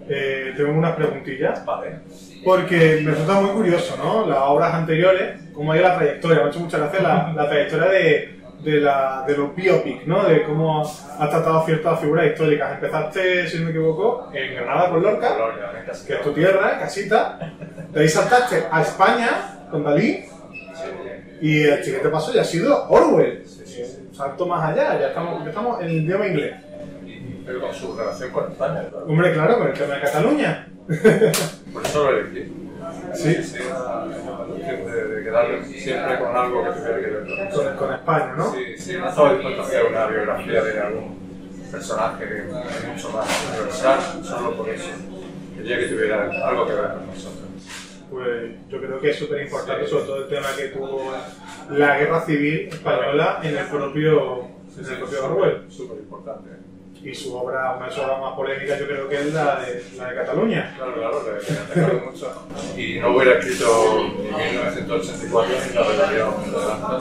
tengo unas preguntillas. Vale. Porque me resulta muy curioso, ¿no? Las obras anteriores, cómo ha ido la trayectoria. Me ha hecho muchas gracias la trayectoria de los biopics, ¿no? De cómo has tratado ciertas figuras históricas. Empezaste, si no me equivoco, en Granada con Lorca, que es tu tierra, casita. De ahí saltaste a España con Dalí. Y el siguiente paso ya ha sido Orwell. Un salto más allá, ya estamos en el idioma inglés. Pero con su relación con España, claro. Hombre, claro, con el tema de Cataluña. Por eso lo elegí. Sí. De quedar siempre con algo que tuviera que ver Con España, ¿no? Sí, no estaba dispuesto a hacer una biografía de algún personaje mucho más universal, solo por eso. Quería que tuviera algo que ver con nosotros. Pues yo creo que es súper importante, sobre todo el tema que tuvo la guerra civil española en el propio Orwell. Súper importante. Y su obra, una de sus obras más polémicas, yo creo que es la de Cataluña. Claro, le atacaron mucho. Y no hubiera escrito ni 1984 ni la rebelión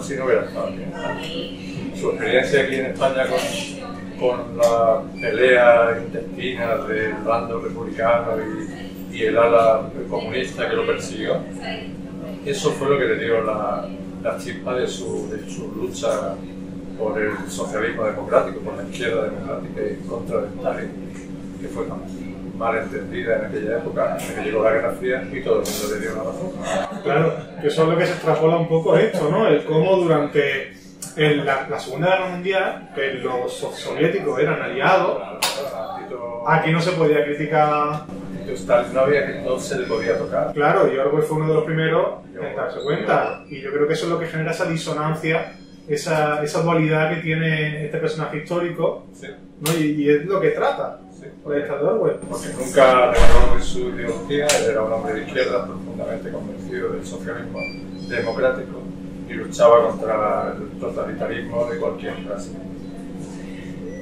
si no hubiera estado aquí. Su experiencia aquí en España con la pelea intestina del bando republicano y el ala comunista que lo persiguió, eso fue lo que le dio la chispa de su lucha por el socialismo democrático, por la izquierda democrática y en contra de Stalin, que fue mal entendida en aquella época, hasta que llegó la Guerra Fría y todo el mundo le dio una razón. Claro, que eso es lo que se extrapola un poco esto, ¿no? El cómo durante la Segunda Guerra Mundial, que los soviéticos eran aliados, aquí no se podía criticar. Stalin no se le podía tocar. Claro, y Orwell fue uno de los primeros en darse cuenta. Y yo creo que eso es lo que genera esa disonancia, esa dualidad que tiene este personaje histórico, sí, ¿no? Y es lo que trata, sí, por esta de Orwell. Porque nunca renegó de su ideología, él era un hombre de izquierda profundamente convencido del socialismo democrático y luchaba contra el totalitarismo de cualquier clase.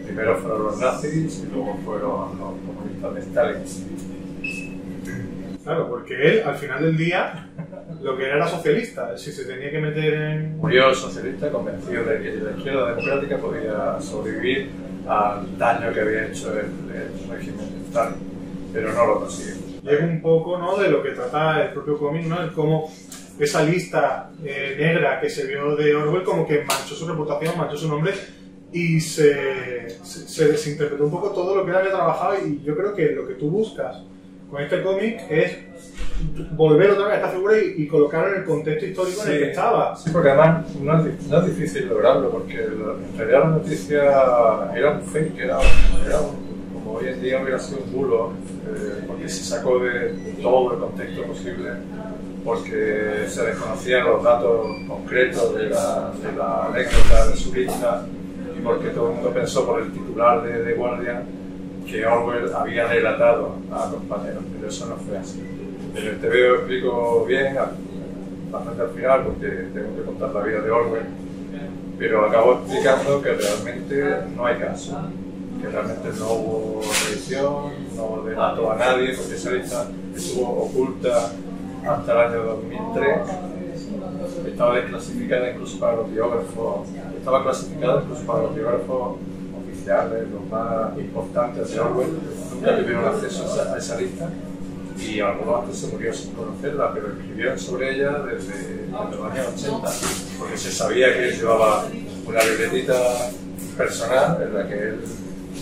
Primero fueron los nazis y luego fueron los comunistas de Stalin. Claro, porque él, al final del día, lo que era socialista, si se tenía que meter en... Murió socialista convencido de que la izquierda democrática podía sobrevivir al daño que había hecho el régimen de Stalin, pero no lo consiguió. Y es un poco, ¿no?, de lo que trata el propio cómic, ¿no? El cómo esa lista negra que se vio de Orwell como que manchó su reputación, manchó su nombre y se desinterpretó un poco todo lo que él había trabajado, y yo creo que lo que tú buscas con este cómic es volver otra vez a esta figura y colocarlo en el contexto histórico en el que estaba. Sí, porque además no es difícil lograrlo, porque en realidad la noticia era un fake, era como hoy en día hubiera sido un bulo, porque se sacó de todo el contexto posible, porque se desconocían los datos concretos de la anécdota de su lista, y porque todo el mundo pensó por el titular de The Guardian que Orwell había relatado a compañeros, pero eso no fue así. En el TV lo explico bien, bastante al final, porque tengo que contar la vida de Orwell, pero acabo explicando que realmente no hay caso, que realmente no hubo revisión, no delató a nadie, porque esa lista estuvo oculta hasta el año 2003, estaba desclasificada incluso para los biógrafos, los más importantes de Orwell, nunca tuvieron acceso a esa lista, y algunos antes se murieron sin conocerla, pero escribieron sobre ella desde los años 80, porque se sabía que él llevaba una libretita personal en la que él,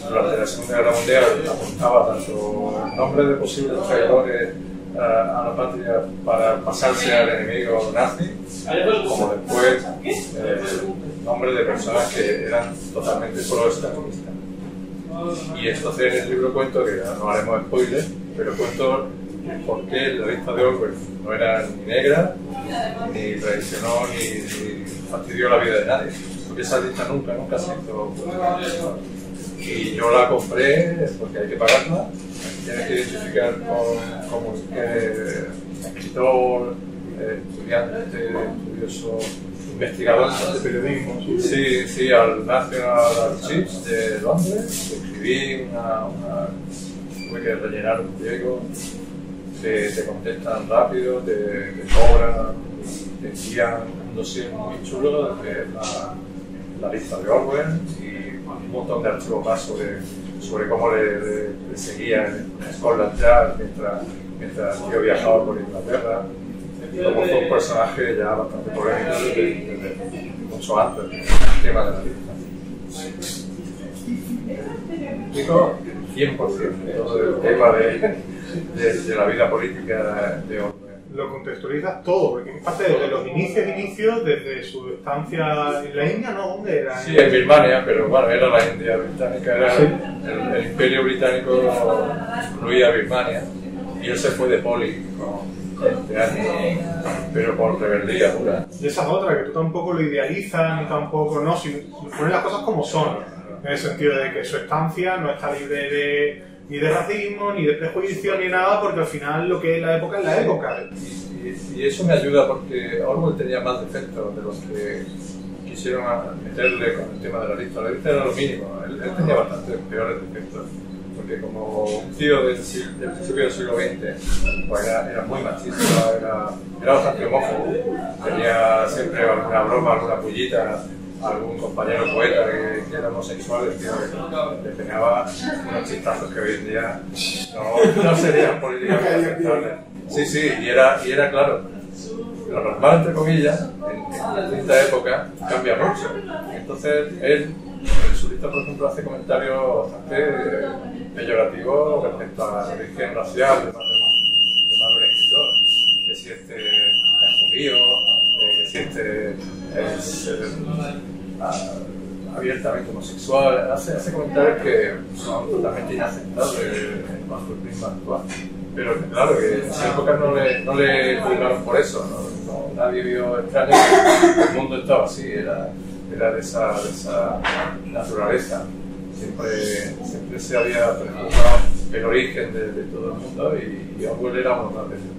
durante la Segunda Guerra Mundial, apuntaba tanto nombres de posibles traidores a la patria para pasarse al enemigo nazi, como después nombres de personas que eran totalmente pro-estalinistas. Y entonces en el libro cuento, que no haremos spoilers, pero cuento por qué la lista de Orwell no era ni negra, ni traicionó, ni fastidió la vida de nadie, porque esa lista nunca se hizo pública. Y yo la compré porque hay que pagarla, tienes que identificar como escritor, estudiante, estudioso, investigador de periodismo. Sí, al National Archives de Londres, escribí tuve que rellenar un pliego, te contestan rápido, te cobran, te envían un dossier muy chulo de la lista de Orwell y un montón de archivos más sobre su sobre cómo le seguían en Scotland Yard mientras yo viajaba por Inglaterra. Como fue un personaje ya bastante polémico desde mucho antes del tema de la lista. Digo 100% todo el tema de la vida política de Orwell. Lo contextualizas todo, porque es parte desde los inicios, desde su estancia en la India, ¿no? ¿Dónde era? Sí, en Birmania, pero bueno, era la India británica, era sí. el imperio británico incluía Birmania, y él se fue de poli con 20 años, pero por rebeldía pura. Y esa es otra, que tú tampoco lo idealizas, ni tampoco, no, si pones las cosas como son, en el sentido de que su estancia no está libre ni de racismo, ni de prejuicio, ni nada, porque al final lo que es la época es la época. Y eso me ayuda porque Orwell tenía más defectos de los que quisieron meterle con el tema de la lista. La lista era lo mínimo, él tenía bastantes peores defectos, porque como un tío del principio del siglo XX, pues era muy machista, era bastante homófobo, tenía siempre alguna broma, alguna pullita, algún compañero poeta que era homosexual, el tío le pegaba unos chistazos que hoy en día no serían políticamente aceptables. Sí, y era claro, lo normal, entre comillas, en esta época cambia mucho. Entonces, él, en su lista, por ejemplo, hace comentarios bastante peyorativos respecto a la origen racial de un escritor, que si este es judío, que si este es abiertamente homosexual, hace comentarios que son totalmente inaceptables bajo el prisma actual. Pero claro, que en esa época no le juzgaron por eso, nadie vio extraño, el mundo estaba así, era de esa naturaleza. Siempre se había prejuzgado el origen de todo el mundo y Orwell era uno de ellos.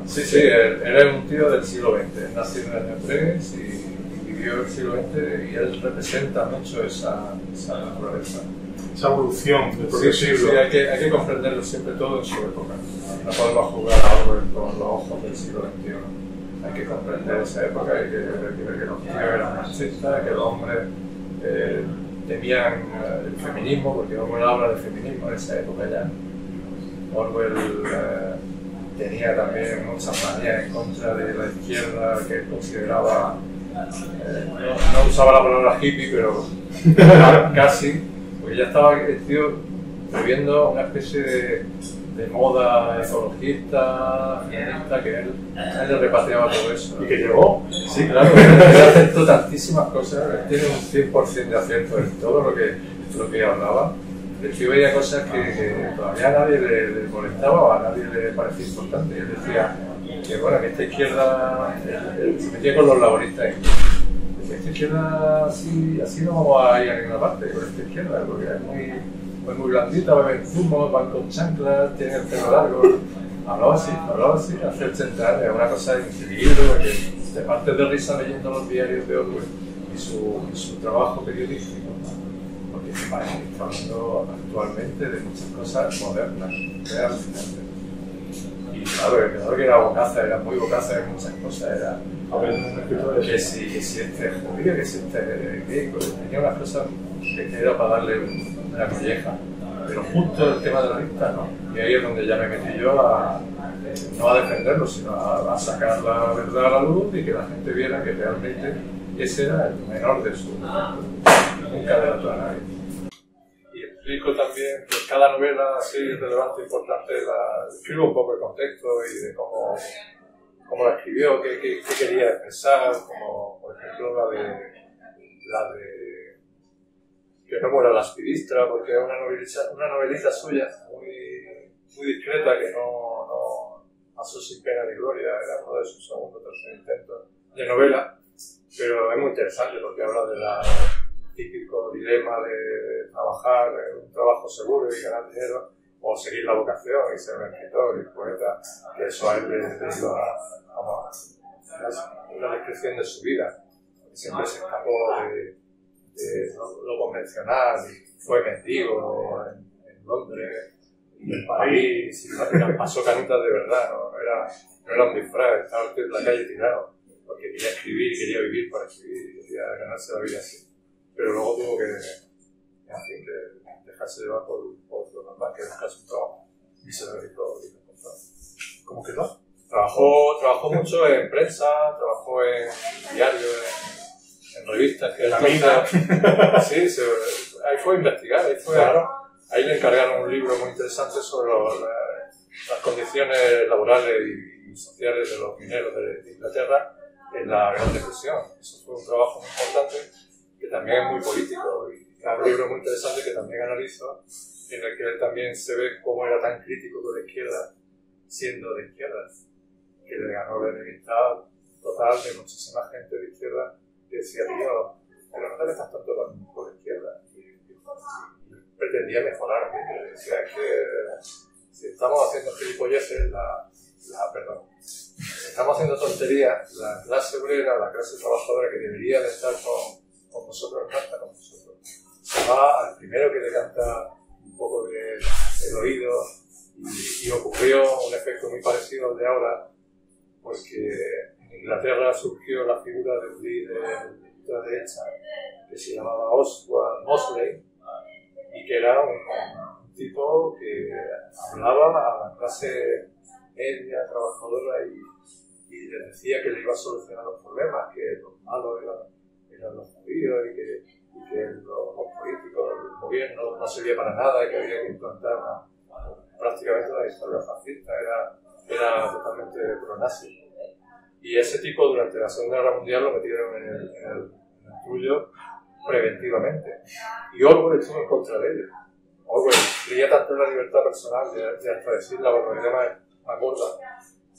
Sí, él era un tío del siglo XX, nació en el año 3 y vivió el siglo XX y él representa mucho esa naturaleza. Esa evolución del propio siglo. Sí, hay que comprenderlo siempre todo en su época. No podemos jugar a Orwell con los ojos del siglo XXI. Hay que comprender esa época, hay que ver que los tíos eran machistas, que los hombres temían el feminismo, porque Orwell habla de feminismo en esa época ya. Orwell tenía también muchas manías en contra de la izquierda que él consideraba, no usaba la palabra hippie, pero casi, porque ya estaba el tío viviendo una especie de moda ecologista, feminista, que él le repatriaba todo eso. ¿Y que llegó? Sí, claro, él aceptó tantísimas cosas, él tiene un 100% de acierto en todo lo que hablaba. El tío veía cosas que todavía a nadie le molestaba o a nadie le parecía importante. Y él decía que, bueno, que esta izquierda, se metía con los laboristas. Decía, esta izquierda así no vamos a ir a ninguna parte con esta izquierda, porque es muy blandita, beben zumo, van con chanclas, tienen el pelo largo. Hablaba así, hace 80 años, es una cosa increíble, porque te partes de risa leyendo los diarios de Orwell y su trabajo periodístico. Porque se parece que está hablando actualmente de muchas cosas modernas, realmente. Y claro, el creador que era bocaza, era muy bocaza en muchas cosas, era que si este es judío, que si este es gay, tenía unas cosas que era para darle una colleja. Pero justo el tema de la lista, ¿no? Y ahí es donde ya me metí yo no a defenderlo, sino a sacar la verdad a la luz y que la gente viera que realmente ese era el menor de su nunca delató a nadie. Y explico también que cada novela así relevante, importante, escribo un poco el contexto y de cómo la escribió, qué quería expresar, como por ejemplo la de que no muera la aspidistra, porque es una novelita suya muy discreta que no pasó sin pena ni gloria, era uno de sus segundo o tercer intentos de novela, pero es muy interesante porque habla del típico dilema de trabajar en un trabajo seguro y ganar dinero, o seguir la vocación y ser un escritor y poeta, que eso a él le iba a una descripción de su vida, siempre se escapó de lo convencional, fue mendigo en Londres, en París, y pasó canutas de verdad, no era un disfraz, estaba en la calle tirado, porque quería escribir, quería vivir para escribir, quería ganarse la vida así. Pero luego tuvo que en fin, de dejarse llevar por lo normal, que es buscarse un trabajo. Y se lo hizo encontrar. ¿Cómo quedó? Trabajó mucho en prensa, trabajó en diario, en revistas. Que la mina. Sí, ahí fue a investigar, ahí le encargaron un libro muy interesante sobre las condiciones laborales y sociales de los mineros de Inglaterra en la Gran Depresión. Eso fue un trabajo muy importante, que también es muy político, y es un libro muy interesante que también analizo, en el que él también se ve cómo era tan crítico con la izquierda, siendo de izquierdas, que le ganó la enemistad total de muchísima gente de izquierda que decía, tío, pero no te metas tanto con la izquierda. Y pretendía mejorar, decía, es que si estamos haciendo gilipolleces, estamos haciendo tonterías, la clase obrera, la clase trabajadora que debería de estar con nosotros, no está con nosotros. Se va al primero que le canta un poco del oído, y ocurrió un efecto muy parecido al de ahora, porque en Inglaterra surgió la figura de un líder de la derecha que se llamaba Oswald Mosley, y que era un tipo que hablaba a la clase media, trabajadora, y le decía que le iba a solucionar los problemas, que los malos eran los judíos, y que los políticos, el gobierno no servía para nada, y que había que implantar prácticamente la historia fascista, era totalmente pro-nazi. Y ese tipo durante la Segunda Guerra Mundial lo metieron en el trullo preventivamente. Y Orwell estuvo en contra de ello. Orwell creía tanto en la libertad personal de hasta decir la barbaridad más gorda,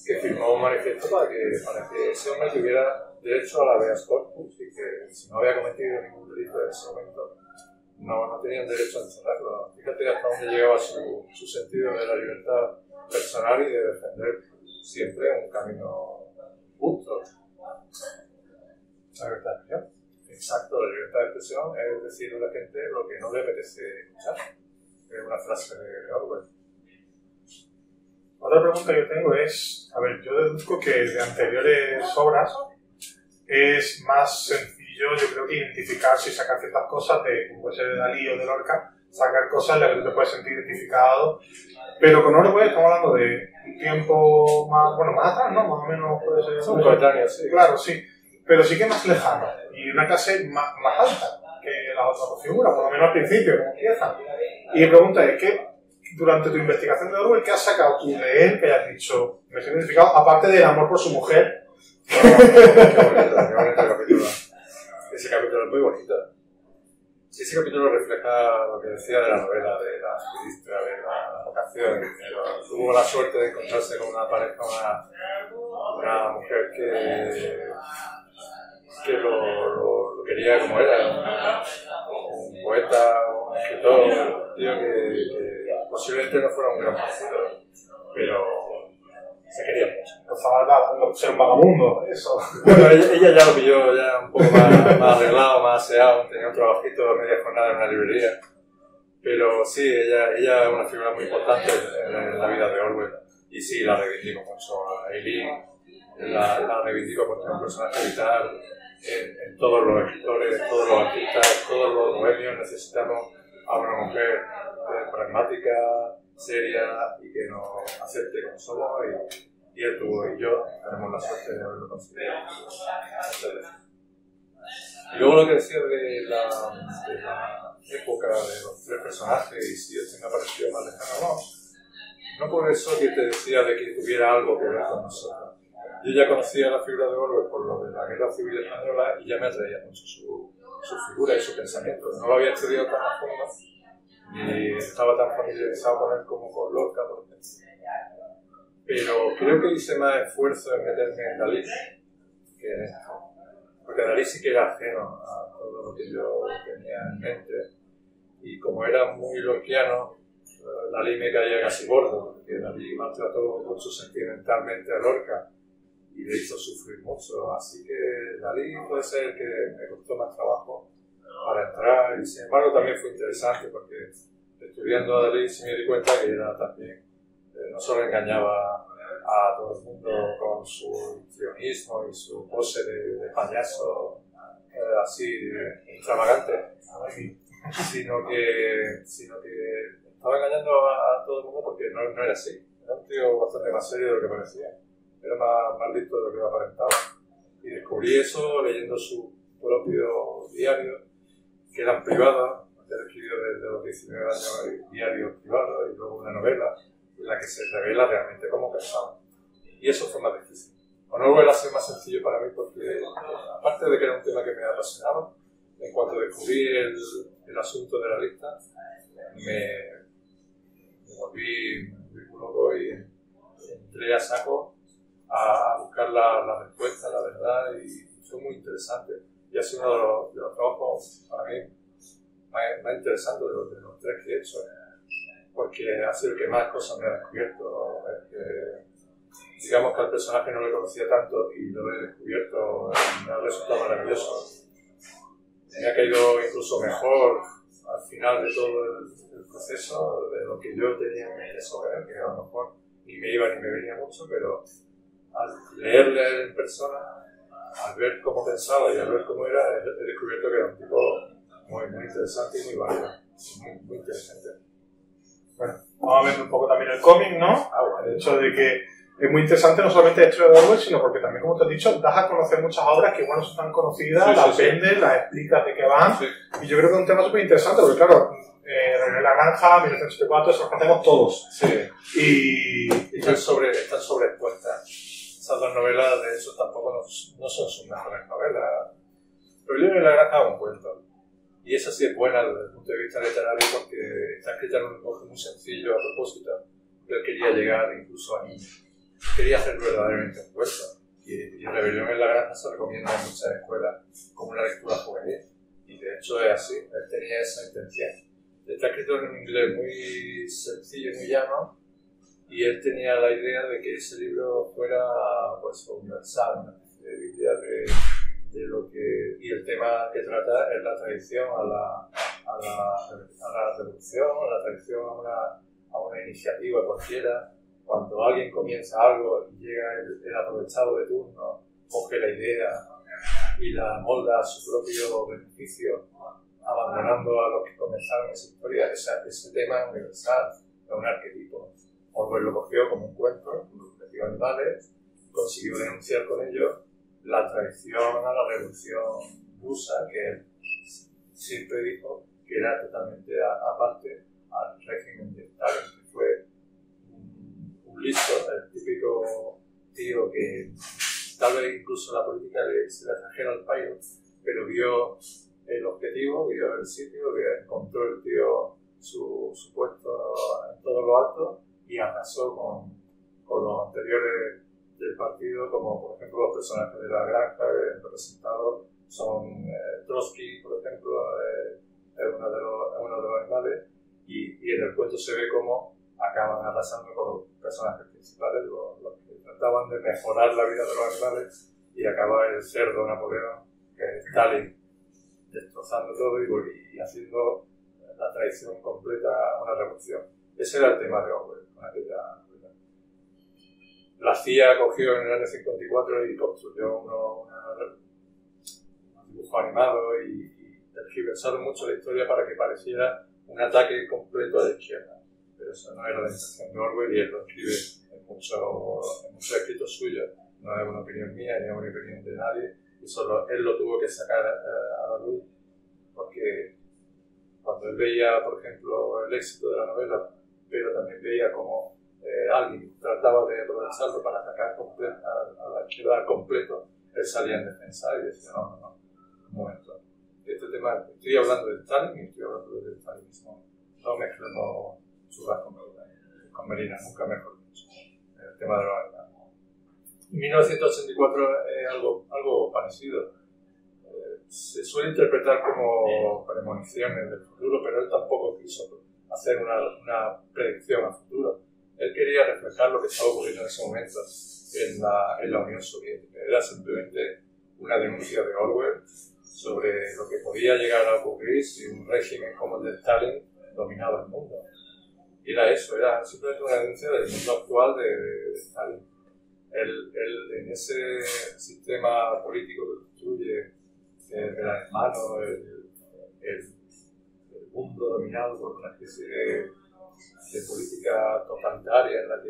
que firmó un manifiesto para que ese hombre tuviera derecho a la habeas corpus, y que si no había cometido ningún delito en ese momento no tenían derecho a encerrarlo. Fíjate hasta dónde llegaba su sentido de la libertad personal y de defender siempre un camino justo. La libertad de expresión. Exacto, la libertad de expresión es decirle a la gente lo que no le apetece escuchar. Es una frase de Orwell. Otra pregunta que yo tengo es, a ver, yo deduzco que de anteriores obras es más sencillo, yo creo, que identificarse y sacar ciertas cosas como puede ser de Dalí o de Lorca, sacar cosas en las que tú te puedes sentir identificado. Pero con Orwell estamos hablando de un tiempo más atrás, ¿no? Más o menos puede ser. Son coetáneos, sí. Claro, sí. Pero sí que más lejano y una clase más alta que las otras dos figuras, por lo menos al principio, como empiezan. Y mi pregunta es, ¿qué, durante tu investigación de Orwell, qué has sacado tú de él que hayas dicho, me siento identificado, aparte del amor por su mujer? Qué bonito capítulo. Ese capítulo es muy bonito. Ese capítulo refleja lo que decía de la novela, de la activista, de la vocación. Tuvo la suerte de encontrarse con una pareja, una mujer que lo quería como era, un poeta, un escritor, un tío que posiblemente no fuera un gran partido, pero se quería mucho. Empezaba a ser un vagabundo, eso. Bueno, ella ya lo pilló ya un poco más arreglado, más aseado, tenía un trabajito a media jornada en una librería. Pero sí, ella es una figura muy importante en la vida de Orwell. Y sí, la reivindico mucho a Eileen, la reivindico porque es un personaje vital. En todos los escritores, todos los artistas, todos los bohemios necesitamos a una mujer pragmática, seria y que nos acepte como somos, y él y yo tenemos la suerte de haberlo conseguido. Y luego lo que decía de la época de los tres personajes y si este me ha parecido más lejano no por eso que te decía de que tuviera algo que ver con nosotros. Yo ya conocía la figura de Orwell por lo de la Guerra Civil Española y ya me atraía mucho su figura y su pensamiento. No lo había estudiado tan a fondo ni estaba tan familiarizado con él como con Lorca, por ejemplo. Pero creo que hice más esfuerzo en meterme en Dalí que en esto. Porque Dalí sí que era ajeno a todo lo que yo tenía en mente. Y como era muy lorquiano, Dalí me caía casi gordo, porque Dalí maltrató mucho sentimentalmente a Lorca y le hizo sufrir mucho. Así que Dalí puede ser que me costó más trabajo para entrar, y sin embargo también fue interesante porque estudiando a Dalí sí me di cuenta que era también, no solo engañaba a todo el mundo con su histrionismo y su pose de payaso así extravagante, sino que estaba engañando a todo el mundo porque no era así. Era un tío bastante más serio de lo que parecía. Era más listo de lo que aparentaba. Y descubrí eso leyendo su propio diario, que eran privados. Él escribió desde los 19 años diarios privados y luego una novela en la que se revela realmente cómo pensaba. Y eso fue más difícil. Con Orwell ha sido más sencillo para mí porque, aparte de que era un tema que me apasionaba, en cuanto descubrí el asunto de la lista, me volví muy loco y entré a saco a buscar la respuesta, la verdad, y fue muy interesante. Y ha sido uno de los trabajos para mí más interesantes de los tres que he hecho, porque ha sido el que más cosas me ha descubierto. Digamos que al personaje no le conocía tanto y lo he descubierto, me ha resultado maravilloso. Me ha caído incluso mejor al final de todo el proceso de lo que yo tenía en mente sobre él, que a lo mejor ni me iba ni me venía mucho, pero al leerle en persona, al ver cómo pensaba y al ver cómo era, he descubierto que era un tipo muy interesante y muy válido, muy interesante. Bueno, vamos a ver un poco también el cómic, ¿no? Bueno. El hecho de que es muy interesante no solamente la historia de Orwell, sino porque también, como te has dicho, das a conocer muchas obras que igual no son tan conocidas, las vendes, las explicas de qué van, y yo creo que es un tema súper interesante, porque claro, René Lagrange, 1984, eso lo conocemos todos. Sí. Y están sobreexpuestas. Esas dos novelas, de hecho, tampoco no son sus mejores novelas. Pero yo René Lagrange hago un cuento. Y esa sí es buena desde el punto de vista literario porque está escrita en un lenguaje muy sencillo a propósito. Él quería llegar incluso a niños. Quería hacer verdaderamente un cuento. Y Rebelión en la Granja se recomienda en muchas escuelas como una lectura juvenil. Y de hecho es así, él tenía esa intención. Está escrito en un inglés muy sencillo y muy llano. Y él tenía la idea de que ese libro fuera pues, universal, una especie de Biblia de lo que, y el tema que trata es la traición a la revolución, a la traición a una iniciativa cualquiera. Cuando alguien comienza algo y llega el aprovechado de turno, coge la idea y la molda a su propio beneficio, abandonando a los que comenzaron esa historia, ese tema es universal, es un arquetipo. Orwell lo cogió como un cuento, metió animales, consiguió denunciar con ello la traición a la revolución rusa, que él siempre dijo que era totalmente aparte al régimen de Stalin, que fue un listo, el típico tío que tal vez incluso la política se le trajera al pairo, pero vio el objetivo, vio el sitio, que encontró el tío su puesto en todo lo alto y arrasó con los anteriores del partido, como por ejemplo los personajes de la granja representados son Trotsky, por ejemplo, es uno de los animales, y en el cuento se ve cómo acaban arrasando con los personajes principales, los que trataban de mejorar la vida de los animales, y acaba el cerdo Napoleón, que es Stalin, destrozando todo y haciendo la traición completa a una revolución. Ese era el tema de Orwell, con aquella. La CIA cogió en el año 54 y construyó un dibujo animado y tergiversaron mucho la historia para que pareciera un ataque completo a la izquierda. Pero eso no era la intención de Orwell y él lo escribe en muchos escritos suyos. No es una opinión mía ni es una opinión de nadie. Y solo él lo tuvo que sacar a la luz porque cuando él veía, por ejemplo, el éxito de la novela, pero también veía como alguien trataba de aprovecharlo para atacar a la izquierda al completo, él salía en defensa y decía, no, un momento. Este tema, estoy hablando de Stalin y estoy hablando del stalinismo. No mezclemos churras con merinas, nunca mejor dicho. El tema de la verdad. 1984 es algo parecido. Se suele interpretar como premoniciones del futuro, pero él tampoco quiso hacer una predicción al futuro. Él quería reflejar lo que estaba ocurriendo en ese momento en la Unión Soviética. Era simplemente una denuncia de Orwell sobre lo que podía llegar a ocurrir si un régimen como el de Stalin dominaba el mundo. Y era eso, era simplemente una denuncia del mundo actual de Stalin. Él en ese sistema político que construye Gran Hermano, mundo dominado por una especie de política totalitaria en la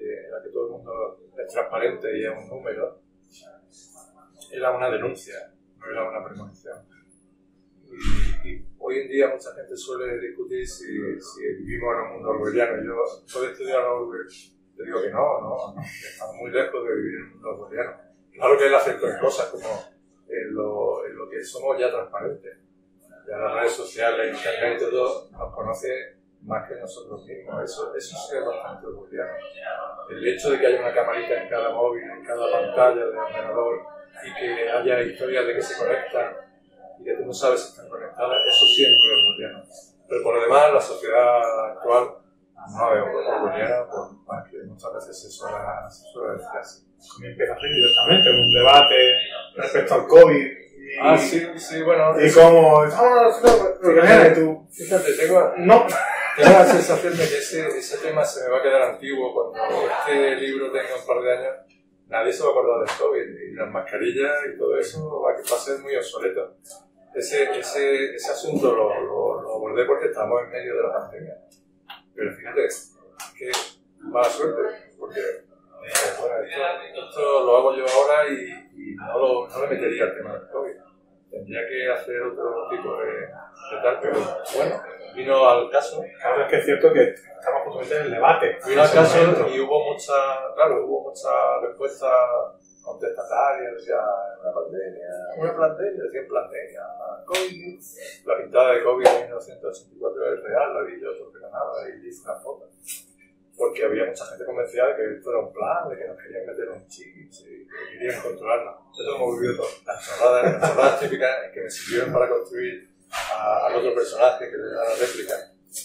que todo el mundo es transparente y es un número, era una denuncia, no era una premonición. Y hoy en día mucha gente suele discutir si vivimos en un mundo orwelliano. Yo soy estudiar Orwell, te digo que no, que estamos muy lejos de vivir en un mundo orwelliano. Claro que él aceptó en cosas como en lo que somos ya transparentes. Ya las redes sociales, internet y todo nos conoce más que nosotros mismos. Eso sí es bastante orwelliano. El hecho de que haya una camarita en cada móvil, en cada pantalla de ordenador, y que haya historias de que se conectan y que tú no sabes si están conectadas, eso siempre es orwelliano. Pero por lo demás, la sociedad actual no es orwelliana, por más que muchas veces se suele decir así. Empieza así directamente, un debate respecto al COVID. Sí, bueno. Y como. Tú. Fíjate, tengo la sensación de que ese tema se me va a quedar antiguo cuando este libro tenga un par de años. Nadie se va a acordar del COVID y las mascarillas y todo eso va a ser muy obsoleto. Ese asunto lo abordé porque estamos en medio de la pandemia. Pero fíjate, que mala suerte, porque esto lo hago yo ahora y no le metería el tema del COVID. Tendría que hacer otro tipo de tal, pero bueno, vino al caso. Claro, es que es cierto que estamos justamente en el debate. Vino al caso y hubo mucha respuesta contestataria, decía una pandemia, decían pandemia, COVID, la pintada de COVID en 1984 es real, la vi yo sobre nada y hice una foto. Porque había mucha gente convencida de que esto era un plan, de que nos querían meter un chip y que querían controlarnos. Eso hemos vivido todo. Las chorradas típicas que me sirvieron para construir al otro personaje que le da la réplica,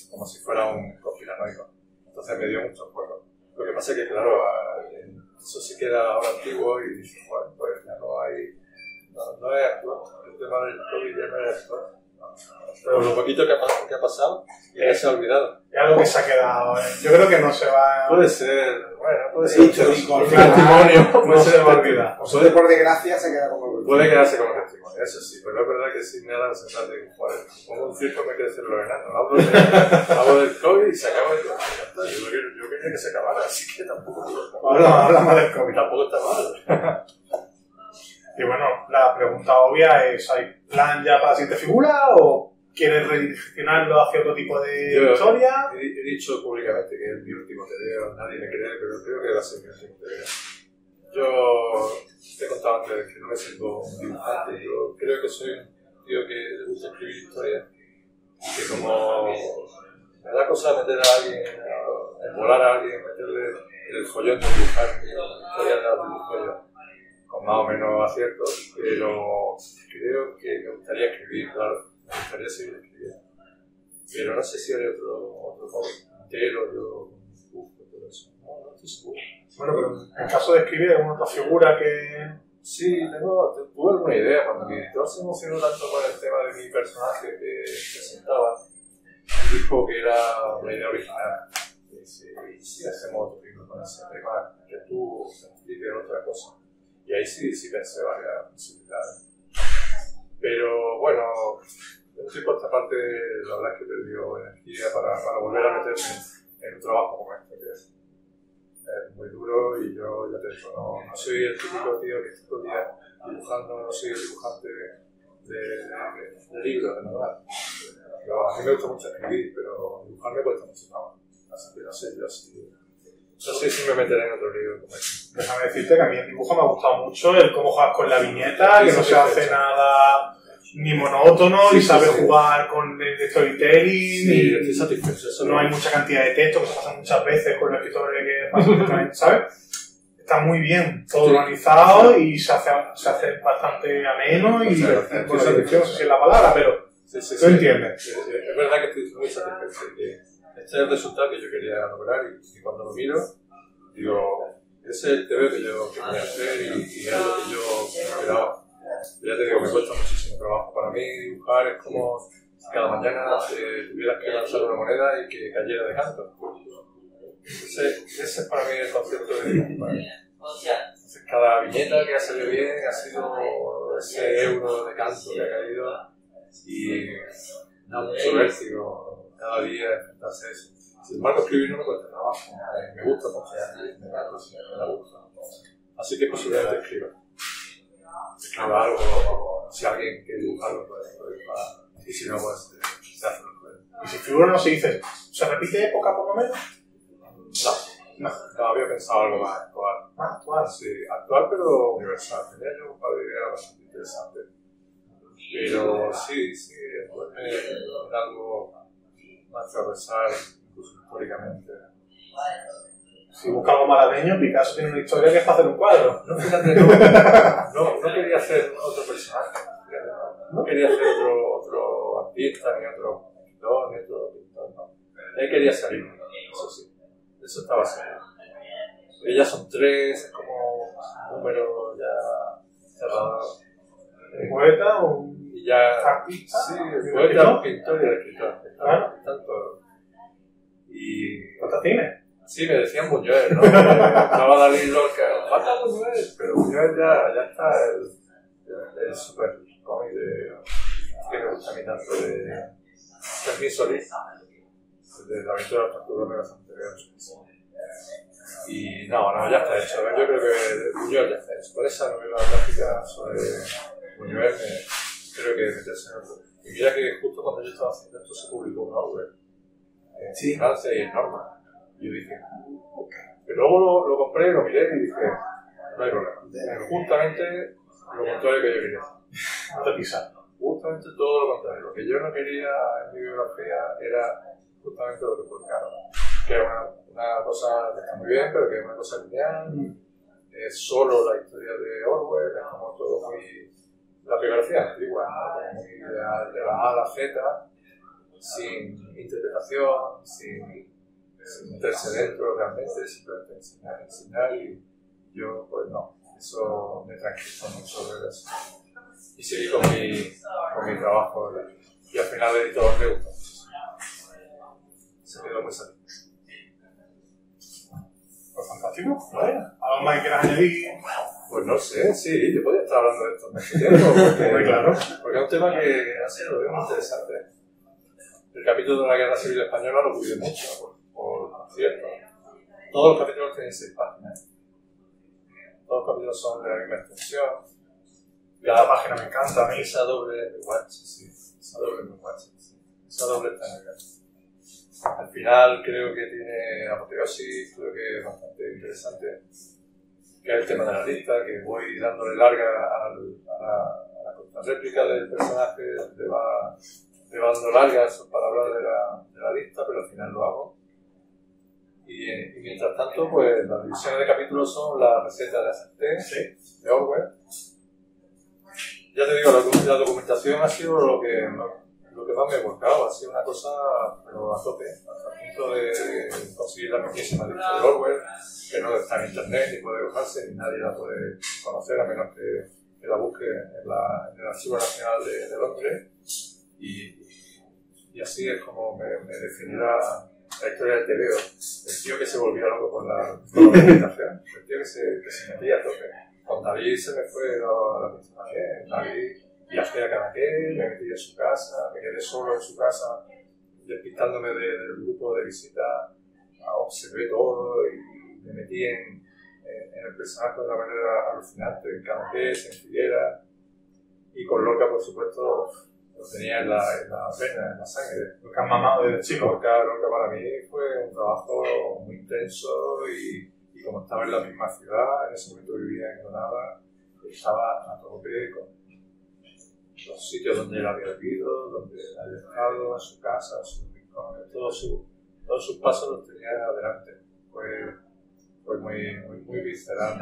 como si fuera un conspiranoico. Entonces me dio mucho juego. Lo que pasa es que, claro, eso sí queda ahora antiguo y bueno, pues ya no hay. No es actual. El tema del COVID ya no es actual. Pero lo poquito que ha pasado ya se ha olvidado. Es algo que se ha quedado. Yo creo que no se va. Puede ser, puede ser histórico. Un testimonio, puede ser olvidado. O por desgracia se queda como. Puede quedarse como testimonio, eso sí, pero es verdad que sí me da la sensación de que, joder, como un circo me crecen los enanos. Hablo del COVID y se acaba el COVID. Yo quería que se acabara, así que tampoco. Habla mal del COVID. Tampoco está mal. Y bueno, la pregunta obvia es: ¿hay plan ya para la siguiente figura o quieres redireccionarlo hacia otro tipo de historia? He dicho públicamente que es mi último TVO, nadie me cree, pero creo que va a ser mi último TVO. Yo te he contado antes que no me siento un dibujante, yo creo que soy un tío que le gusta escribir historias y que como me da cosa meter a alguien, volar a alguien, meterle el follón de dibujar, historias las dibujo yo, con más o menos aciertos, pero creo que me gustaría escribir, claro, me gustaría seguir escribiendo. Pero no sé si hay otro hobby entero, yo dibujo todo eso. No estoy seguro. Bueno, pero en caso de escribir, ¿alguna otra figura que...? Sí, tuve alguna idea. Cuando mi editor se emocionó tanto con el tema de mi personaje que presentaba, dijo que era una idea original. Y si hacemos otro libro con ese tema, que tú expliques otra cosa. Y ahí sí pensé varias posibilidades. Pero bueno, estoy por esta parte, la verdad es que he perdido energía para volver a meterme en un trabajo como este, que es muy duro y yo ya te digo, no soy el típico tío que está todo el día dibujando, no soy el dibujante de libros, de novela. A mí me gusta mucho escribir, pero dibujar me cuesta mucho trabajo. Así que no sé, yo sí si me meteré en otro libro como este. Déjame decirte que a mí el dibujo me ha gustado mucho, el cómo juegas con la viñeta, que no se hace nada ni monótono, y sabes jugar con el storytelling. Sí, estoy satisfecho. No hay mucha cantidad de texto, que se pasa muchas veces con los escritores que pasan, ¿sabes? Está muy bien, todo organizado y se hace bastante ameno y bueno, no sé si es la palabra, pero tú entiendes. Es verdad que estoy muy satisfecho. Este es el resultado que yo quería lograr y cuando lo miro, digo, ese es el TV que yo quería hacer y es lo que yo esperaba. Ya te digo, me cuesta muchísimo trabajo. Para mí dibujar es como si cada mañana tuvieras que lanzar una moneda y que cayera de canto. Ese es para mí el concepto de dibujar. Entonces, cada viñeta que ha salido bien ha sido ese euro de canto que ha caído y da mucho vértigo. cada día enfrentarse a eso. Sin embargo, escribir no me cuesta trabajo, me gusta mucho escribir, me da gusto. Así que posiblemente escriba algo, si alguien quiere dibujarlo, puede dibujar, y si no, pues se hace lo puede. Y si figura no se dice, ¿se repite época por lo menos? No, había pensado algo más actual. Más actual. Sí, actual pero universal. Tenía yo un par de ideas bastante interesantes. Pero sí, después en algo más transversal, incluso históricamente. Si busca algo malagueño, Picasso tiene una historia que es para hacer un cuadro. No, fíjate, no quería hacer otro personaje. No quería hacer otro artista, ni otro pintor, ni otro pintor, no. Él quería salir, eso sí. Eso estaba seguro. Ellas son 3, es como un número ya cerrado. ¿Un poeta o un y ya, artista? Sí, el poeta, el pintor y el escritor. Están todos. Y ¿Fantacines? sí, me decían Buñuel, ¿no? Estaba Dalí Lorca, falta Buñuel, pero Buñuel ya está el super cómic que me gusta a mí tanto de Fermín Solís, de la aventura de la tortuga mega anterior. Y no, ya está hecho. Yo creo que Buñuel ya está hecho. Por esa novela gráfica sobre Buñuel creo que meterse en otro. Y mira que justo cuando yo estaba haciendo esto se publicó un Orwell en Francia y en Norma. Y yo dije, pero luego lo compré, lo miré y dije, no hay problema. Justamente lo contrario que yo quería hacer. No te pisas. Justamente todo lo contrario. Lo que yo no quería en mi biografía era justamente lo que publicaron. Que es una cosa que está muy bien, pero que es una cosa lineal. Es solo la historia de Orwell, es como todo muy. La biografía antigua, ¿no? Muy de la A a la Z, sin interpretación, sin meterse dentro realmente, simplemente enseñar y yo, pues no, eso me tranquilizó mucho ver eso. Y seguí con mi trabajo, ¿verdad? Y al final el editor le gustó. Se quedó muy satisfecho. Pues fantástico. Bueno, ¿algo más que quieras añadir? Pues no sé, sí, yo podría estar hablando de esto mucho tiempo, porque, claro. Porque es un tema que ha sido muy interesante. El capítulo de la Guerra Civil Española lo cuidé mucho, por cierto. Todos los capítulos tienen 6 páginas. Todos los capítulos son de la misma extensión. Cada página me encanta a mí. Esa doble de Watch, sí. Esa doble de Watch, sí. Esa doble está en el caso. Al final creo que tiene apoteosis, creo que es bastante interesante. Que es el tema de la lista, que voy dándole larga a la contrarréplica del personaje, le va dando largas para hablar de la lista, pero al final lo hago. Y mientras tanto, pues las divisiones de capítulos son la receta de Aceite, de Orwell. Ya te digo, la documentación ha sido lo que más me ha volcado, ha sido una cosa pero a tope, hasta el punto de conseguir la mismísima lista de Orwell, que no está en internet ni puede bajarse, ni nadie la puede conocer a menos que la busque en el Archivo Nacional de Londres. Y así es como me definirá la historia del TVO. El tío que se volvía loco con la documentación, el tío que se metía a tope. Con David se me fue a la misma vez, David viajé a Canaquel, me metí en su casa, me quedé solo en su casa, despistándome del grupo de visita, observé todo y me metí en el personaje de una manera alucinante, en Canaquel, en Figuera, y con Lorca, por supuesto, lo tenía en la vena, en la sangre. Lo que has mamado desde chico. Lorca para mí fue un trabajo muy intenso y como estaba en la misma ciudad, en ese momento vivía en Granada, estaba a tope con los sitios donde él había vivido, donde había estado, su casa, sus rincones, todos sus pasos los tenía adelante. Fue muy visceral,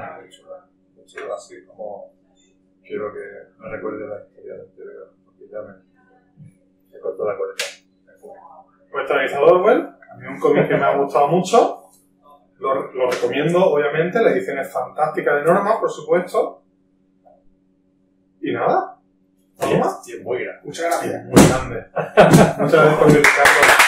muy chulo, así como quiero que me recuerde la historia del TVO, porque ya me cortó la coleta. Pues Tranquilizador Orwell, a mí es un cómic que me ha gustado mucho. Lo recomiendo, obviamente, la edición es fantástica de Norma, por supuesto. Y nada, ¿algo más? Y es muy grande. Muchas gracias. Muy grande. Muchas gracias por invitarnos.